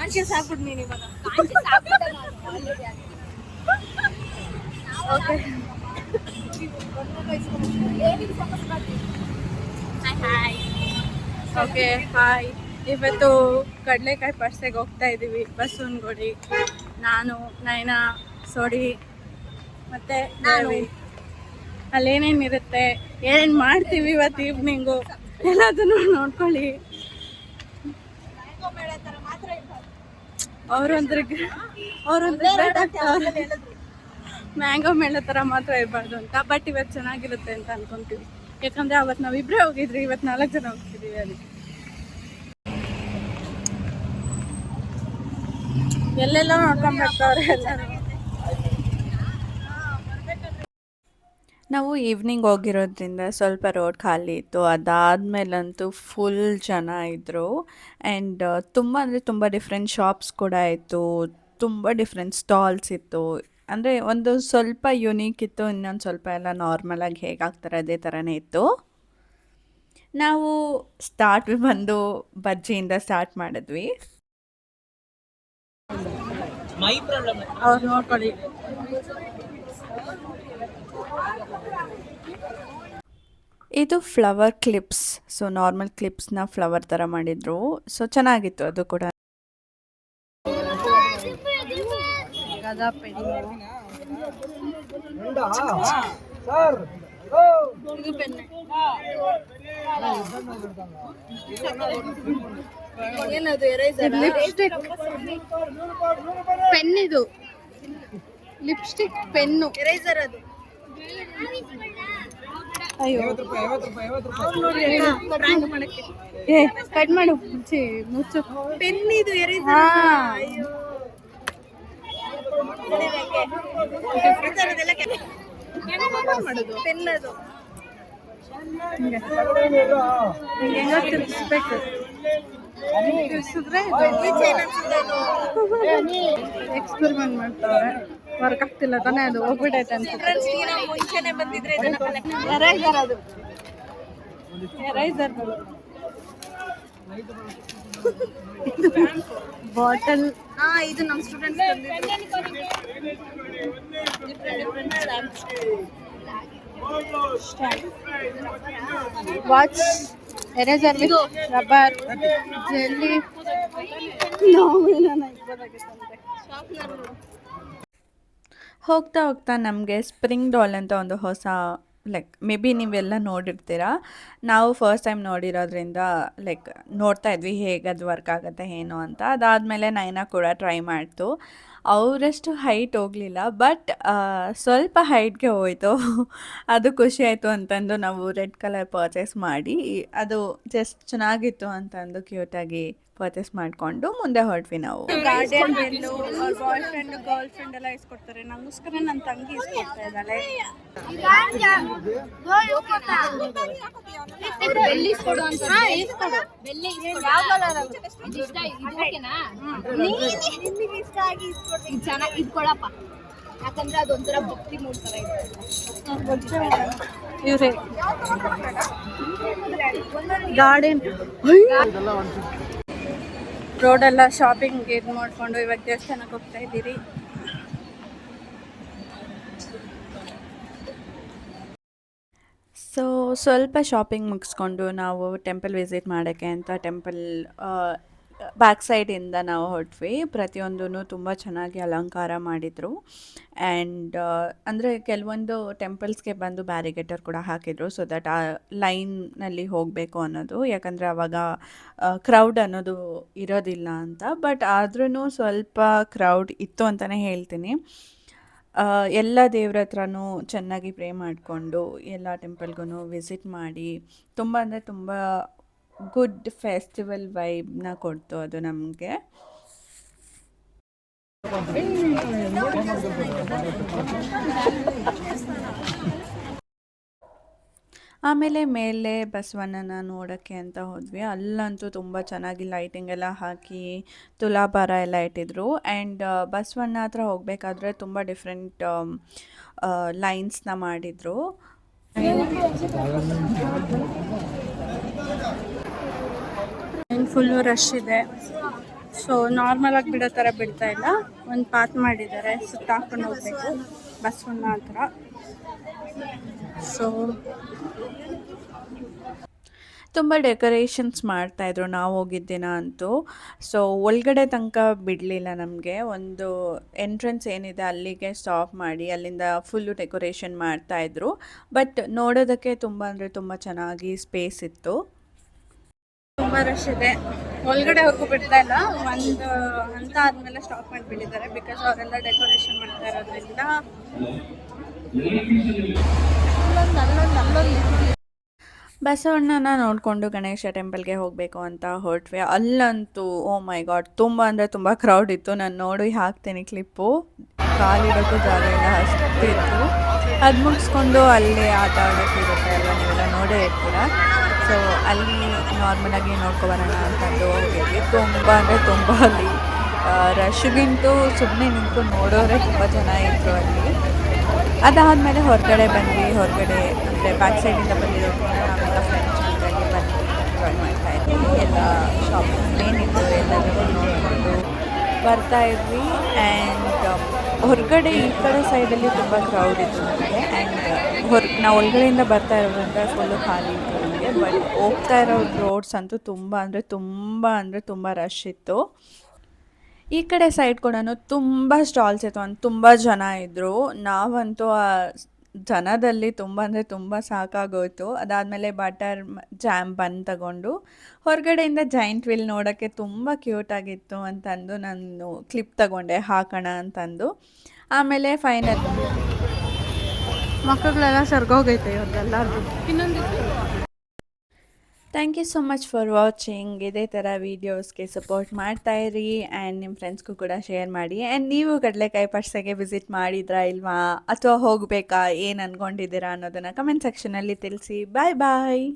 Conscious ಆಗ್ಬಿಟ್ಟು ನೀನು ಇವಾಗ ಓಕೆ ಹಾಯ್ ಓಕೆ ಹಾಯ್ ಇವತ್ತು ಕಡಲೆಕಾಯಿ ಪರ್ಸೆಗೆ ಹೋಗ್ತಾ ಇದ್ದೀವಿ ಬಸವನಗುಡಿ ನಾನು ನಯನಾ ಸೋಡಿ ಮತ್ತು ಅಲ್ಲೇನೇನಿರುತ್ತೆ ಏನೇನು ಮಾಡ್ತೀವಿ ಇವತ್ತು ಈವ್ನಿಂಗು ಎಲ್ಲದನ್ನು ನೋಡ್ಕೊಳ್ಳಿ ಅವರೊಂದ್ರೆ ಮ್ಯಾಂಗೋ ಮೇಳ ಥರ ಮಾತ್ರ ಇರಬಾರ್ದು ಅಂತ ಬಟ್ ಇವತ್ತು ಚೆನ್ನಾಗಿರುತ್ತೆ ಅಂತ ಅನ್ಕೊಂತೀವಿ ಯಾಕಂದರೆ ಅವತ್ತು ನಾವು ಇಬ್ಬರೇ ಹೋಗಿದ್ರಿ ಇವತ್ತು 4 ಜನ ಹೋಗ್ತಿದ್ದೀವಿ ಅದಕ್ಕೆ ಎಲ್ಲೆಲ್ಲ ನೋಡ್ಕೊಂಡ್ಬರ್ತಾವ್ರೆ ಎಲ್ಲರೂ ನಾವು ಈವ್ನಿಂಗ್ ಹೋಗಿರೋದ್ರಿಂದ ಸ್ವಲ್ಪ ರೋಡ್ ಖಾಲಿ ಇತ್ತು ಅದಾದಮೇಲಂತೂ ಫುಲ್ ಜನ ಇದ್ದರು ಆ್ಯಂಡ್ ತುಂಬ ಅಂದರೆ ತುಂಬ ಡಿಫ್ರೆಂಟ್ ಶಾಪ್ಸ್ ಕೂಡ ಇತ್ತು ತುಂಬ ಡಿಫ್ರೆಂಟ್ ಸ್ಟಾಲ್ಸ್ ಇತ್ತು ಅಂದರೆ ಒಂದು ಸ್ವಲ್ಪ ಯುನೀಕ್ ಇತ್ತು ಇನ್ನೊಂದು ಸ್ವಲ್ಪ ಎಲ್ಲ ನಾರ್ಮಲಾಗಿ ಹೇಗಾಗ್ತಾರೆ ಅದೇ ಥರನೇ ಇತ್ತು ನಾವು ಬಂದು ಬಜ್ಜಿಯಿಂದ ಸ್ಟಾರ್ಟ್ ಮಾಡಿದ್ವಿ ಅವ್ರು ನೋಡ್ಕೊಳ್ಳಿ ಇದು ಫ್ಲವರ್ ಕ್ಲಿಪ್ಸ್ ಸೊ ನಾರ್ಮಲ್ ಕ್ಲಿಪ್ಸ್ನ ಫ್ಲವರ್ ಥರ ಮಾಡಿದ್ರು ಸೊ ಚೆನ್ನಾಗಿತ್ತು ಅದು ಕೂಡ ಪೆನ್ ಇದು ಲಿಪ್ಸ್ಟಿಕ್ ಪೆನ್ನು ಎರೇಸರ್ ಅದು ಅಯ್ಯೋ ಕಟ್ ಮಾಡು ಮುಚ್ಚು ಪೆನ್ ಇದು ಪೆನ್ ಅದು ಹೆಂಗ ತಿರ್ಸ್ಬೇಕು ಎಕ್ಸ್ಪೆರಿಮೆಂಟ್ ಮಾಡ್ತಾರೆ ವರ್ಕ್ ಆಗ್ತಿಲ್ಲ ತಾನೇ ಅದು ಹೋಗ್ಬಿಟ್ಟೈತೆ ಅಂತ ಮುಂಚೆನೆ ಬಂದಿದ್ರೆ ಎರೈಸರ್ ಅದು ಎರೈಸರ್ ಬಾಟಲ್ ಇದು ನಮ್ಮ students watch eraser rubber jelly ಹೋಗ್ತಾ ಹೋಗ್ತಾ ನಮಗೆ ಸ್ಪ್ರಿಂಗ್ ಡಾಲ್ ಅಂತ ಒಂದು ಹೊಸ ಲೈಕ್ ಮೇ ಬಿ ನೀವೆಲ್ಲ ನೋಡಿರ್ತೀರ ನಾವು ಫಸ್ಟ್ ಟೈಮ್ ನೋಡಿರೋದ್ರಿಂದ ಲೈಕ್ ನೋಡ್ತಾ ಇದ್ವಿ ಹೇಗೆ ಅದು ವರ್ಕ್ ಆಗುತ್ತೆ ಏನು ಅಂತ ಅದಾದಮೇಲೆ ನೈನಾ ಕೂಡ ಟ್ರೈ ಮಾಡ್ತು ಅವರಷ್ಟು ಹೈಟ್ ಹೋಗಲಿಲ್ಲ ಬಟ್ ಸ್ವಲ್ಪ ಹೈಟ್ಗೆ ಹೋಯಿತು ಅದು ಖುಷಿ ಆಯಿತು ಅಂತಂದು ನಾವು ರೆಡ್ ಕಲರ್ ಪರ್ಚೇಸ್ ಮಾಡಿ ಅದು ಜಸ್ಟ್ ಚೆನ್ನಾಗಿತ್ತು ಅಂತಂದು ಕ್ಯೂಟಾಗಿ ಪರ್ಚೇಸ್ ಮಾಡಿಕೊಂಡು ಮುಂದೆ ಹೊರಟ್ವಿ ನಾವು ಗಾರ್ಡಿಯನ್ ಬೆಲ್ಲು ಅವ್ರ ಬಾಯ್ ಫ್ರೆಂಡ್ ಗರ್ಲ್ ಫ್ರೆಂಡ್ ಎಲ್ಲ ಇಸ್ಕೊಡ್ತಾರೆ ನಂಗೋಸ್ಕರ ನನ್ನ ತಂಗಿ ಇಸ್ಕೊಡ್ತಾ ಇದ್ದಾಳೆ ಇದ್ಕೊಳಪ್ಪ ಯಾಕಂದ್ರೆ ಅದೊಂಥರ ಭಕ್ತಿ ಮೂಡ್ತಾರೆ ಇವ್ರೆ ಗಾರ್ಡನ್ ರೋಡೆಲ್ಲ ಶಾಪಿಂಗ್ ಇದು ಮಾಡಿಕೊಂಡು ಇವಾಗ ದೇವಸ್ಥಾನಕ್ಕೆ ಹೋಗ್ತಾ ಇದ್ದೀರಿ ಸೊ ಸ್ವಲ್ಪ ಶಾಪಿಂಗ್ ಮುಗಿಸ್ಕೊಂಡು ನಾವು ಟೆಂಪಲ್ ವಿಸಿಟ್ ಮಾಡೋಕ್ಕೆ ಅಂತ ಟೆಂಪಲ್ ಬ್ಯಾಕ್ ಸೈಡಿಂದ ನಾವು ಹೊರಟ್ವಿ ಪ್ರತಿಯೊಂದೂ ತುಂಬ ಚೆನ್ನಾಗಿ ಅಲಂಕಾರ ಮಾಡಿದರು ಆ್ಯಂಡ್ ಅಂದರೆ ಕೆಲವೊಂದು ಟೆಂಪಲ್ಸ್ಗೆ ಬಂದು ಬ್ಯಾರಿಗೇಟರ್ ಕೂಡ ಹಾಕಿದರು ಸೊ ದಟ್ ಆ ಲೈನ್ನಲ್ಲಿ ಹೋಗಬೇಕು ಅನ್ನೋದು ಯಾಕಂದರೆ ಆವಾಗ ಕ್ರೌಡ್ ಅನ್ನೋದು ಇರೋದಿಲ್ಲ ಅಂತ ಬಟ್ ಆದ್ರೂ ಸ್ವಲ್ಪ ಕ್ರೌಡ್ ಇತ್ತು ಅಂತಲೇ ಹೇಳ್ತೀನಿ ಎಲ್ಲ ದೇವ್ರ ಹತ್ರನೂ ಚೆನ್ನಾಗಿ ಪ್ರೇ ಮಾಡಿಕೊಂಡು ಎಲ್ಲ ಟೆಂಪಲ್ಗೂ ವಿಸಿಟ್ ಮಾಡಿ ತುಂಬ ಅಂದರೆ ತುಂಬ ಗುಡ್ ಫೆಸ್ಟಿವಲ್ ವೈಬ್ನ ಕೊಡ್ತು ಅದು ನಮಗೆ ಆಮೇಲೆ ಮೇಲೆ ಬಸವಣ್ಣನ ನೋಡೋಕ್ಕೆ ಅಂತ ಹೋದ್ವಿ ಅಲ್ಲಂತೂ ತುಂಬ ಚೆನ್ನಾಗಿ ಲೈಟಿಂಗ್ ಎಲ್ಲ ಹಾಕಿ ತುಲಾಭಾರ ಎಲ್ಲ ಇಟ್ಟಿದ್ರು ಆ್ಯಂಡ್ ಬಸವಣ್ಣ ಹತ್ರ ಹೋಗಬೇಕಾದ್ರೆ ತುಂಬ ಡಿಫ್ರೆಂಟ್ ಲೈನ್ಸ್ನ ಮಾಡಿದರು ಫುಲ್ಲು ರಶ್ ಇದೆ ಸೊ ನಾರ್ಮಲ್ ಆಗಿ ಬಿಡೋ ಥರ ಬಿಡ್ತಾ ಇಲ್ಲ, ಒಂದು ಪಾತ್ ಮಾಡಿದ್ದಾರೆ, ಸುತ್ತಾಕೊಂಡು ಹೋಗ್ಬೇಕು ಬಸವಣ್ಣ ಹತ್ರ. ಸೊ ತುಂಬ ಡೆಕೋರೇಷನ್ಸ್ ಮಾಡ್ತಾಯಿದ್ರು ನಾವು ಹೋಗಿದ್ದ ದಿನ ಅಂತೂ. ಸೊ ಒಳಗಡೆ ತನಕ ಬಿಡಲಿಲ್ಲ ನಮಗೆ. ಒಂದು ಎಂಟ್ರೆನ್ಸ್ ಏನಿದೆ ಅಲ್ಲಿಗೆ ಸ್ಟಾಪ್ ಮಾಡಿ ಅಲ್ಲಿಂದ ಫುಲ್ಲು ಡೆಕೋರೇಷನ್ ಮಾಡ್ತಾಯಿದ್ರು. ಬಟ್ ನೋಡೋದಕ್ಕೆ ತುಂಬ ಅಂದರೆ ತುಂಬ ಚೆನ್ನಾಗಿ ಸ್ಪೇಸ್ ಇತ್ತು. ತುಂಬ ರಶ್ ಇದೆ, ಒಳಗಡೆ ಹೋಗು ಬಿಡ್ತಾ ಇಲ್ಲ. ಒಂದು ಹಂತ ಆದಮೇಲೆ ಸ್ಟಾಪ್ ಮಾಡಿಬಿಟ್ಟಿದ್ದಾರೆ, ಬಿಕಾಸ್ ಅವರೆಲ್ಲ ಡೆಕೋರೇಷನ್ ಮಾಡ್ತಾ ಇರೋದ್ರಿಂದ. ಬಸವಣ್ಣನ ನೋಡಿಕೊಂಡು ಗಣೇಶ ಟೆಂಪಲ್ಗೆ ಹೋಗಬೇಕು ಅಂತ ಹೊರಟ್ವಿ. ಅಲ್ಲಂತೂ ಓ ಮೈ ಗಾಡ್ ತುಂಬ ಅಂದರೆ ತುಂಬ ಕ್ರೌಡ್ ಇತ್ತು. ನಾನು ನೋಡಿ ಹಾಕ್ತೀನಿ ಕ್ಲಿಪ್ಪು, ಕಾಲಿಡೋಕ್ಕೂ ಜಾಗ ಇಲ್ಲ ಅಷ್ಟು ಇತ್ತು. ಅದು ಮುಗಿಸ್ಕೊಂಡು ಅಲ್ಲಿ ಆಟ ಆಡೋಕ್ಕಿರುತ್ತೆ ಅಲ್ಲ, ನೀವೆಲ್ಲ ನೋಡೇ ಇರ್ತೀರ. ಸೊ ಅಲ್ಲಿ ನಾರ್ಮಲಾಗಿ ನೋಡ್ಕೊಬರೋಣ ಅಂತಂದು ಹೋಗಿದ್ವಿ. ತುಂಬ ಅಂದರೆ ತುಂಬ ಅಲ್ಲಿ ರಶ್ಗಿಂತೂ ಸುಮ್ಮನೆ ನಿಂತು ನೋಡೋರೆ ತುಂಬ ಜನ ಇದ್ದರು ಅಲ್ಲಿ. ಅದಾದಮೇಲೆ ಹೊರಗಡೆ ಬಂದ್ವಿ. ಹೊರಗಡೆ ಅಂದರೆ ಬ್ಯಾಕ್ ಸೈಡಿಂದ ಬಂದಿರೋದ್ರಿಂದ ನಾವೆಲ್ಲ ಫ್ರೆಂಡ್ಸ್ ಜೊತೆಗೆ ಬಂದು ಎಂಜಾಯ್ ಮಾಡ್ತಾಯಿದ್ವಿ. ಎಲ್ಲ ಶಾಪಿಂಗ್ ಏನಿತ್ತು ಎಲ್ಲದನ್ನು ನೋಡಿಕೊಂಡು ಬರ್ತಾಯಿದ್ವಿ. ಆ್ಯಂಡ್ ಹೊರಗಡೆ ಈ ಕಡೆ ಸೈಡಲ್ಲಿ ತುಂಬ ಕ್ರೌಡ್ ಇತ್ತು ನಮಗೆ. ಆ್ಯಂಡ್ ನಾವು ಒಳಗಡೆಯಿಂದ ಬರ್ತಾ ಇರೋದ್ರಿಂದ ಫುಲ್ಲು ಖಾಲಿ ಇತ್ತು ನಮಗೆ. ಬಟ್ ಹೋಗ್ತಾ ಇರೋ ರೋಡ್ಸ್ ಅಂತೂ ತುಂಬ ರಶ್ ಇತ್ತು. ಈ ಕಡೆ ಸೈಡ್ ಕೂಡ ತುಂಬ ಸ್ಟಾಲ್ಸ್ ಇತ್ತು, ತುಂಬ ಜನ ಇದ್ದರು. ನಾವಂತೂ ಆ ಜನದಲ್ಲಿ ತುಂಬ ಸಾಕಾಗೋಯ್ತು. ಅದಾದಮೇಲೆ ಬಟರ್ ಜಾಮ್ ಬನ್ ತಗೊಂಡು ಹೊರಗಡೆಯಿಂದ ಜೈಂಟ್ ವೀಲ್ ನೋಡೋಕ್ಕೆ ತುಂಬ ಕ್ಯೂಟಾಗಿತ್ತು ಅಂತಂದು ನಾನು ಕ್ಲಿಪ್ ತಗೊಂಡೆ ಹಾಕೋಣ ಅಂತಂದು. ಆಮೇಲೆ ಫೈನಲ್ ಮಕ್ಕಳೆಲ್ಲ ಸರ್ಗೋಗೈತೆ ಇವ್ರದ್ದೆಲ್ಲರೂ. Thank you so much for watching. ಇದೇ ಥರ ವೀಡಿಯೋಸ್ಗೆ ಸಪೋರ್ಟ್ ಮಾಡ್ತಾಯಿರಿ ಆ್ಯಂಡ್ ನಿಮ್ಮ ಫ್ರೆಂಡ್ಸ್ಗೂ ಕೂಡ ಶೇರ್ ಮಾಡಿ. ಆ್ಯಂಡ್ ನೀವು ಕಡಲೆಕಾಯಿ ಪರ್ಸೆಗೆ ವಿಸಿಟ್ ಮಾಡಿದ್ರಾ ಇಲ್ವಾ, ಅಥವಾ ಹೋಗಬೇಕಾ, ಏನು ಅಂದ್ಕೊಂಡಿದ್ದೀರಾ ಅನ್ನೋದನ್ನು ಕಮೆಂಟ್ ಸೆಕ್ಷನಲ್ಲಿ ತಿಳಿಸಿ. ಬಾಯ್ ಬಾಯ್.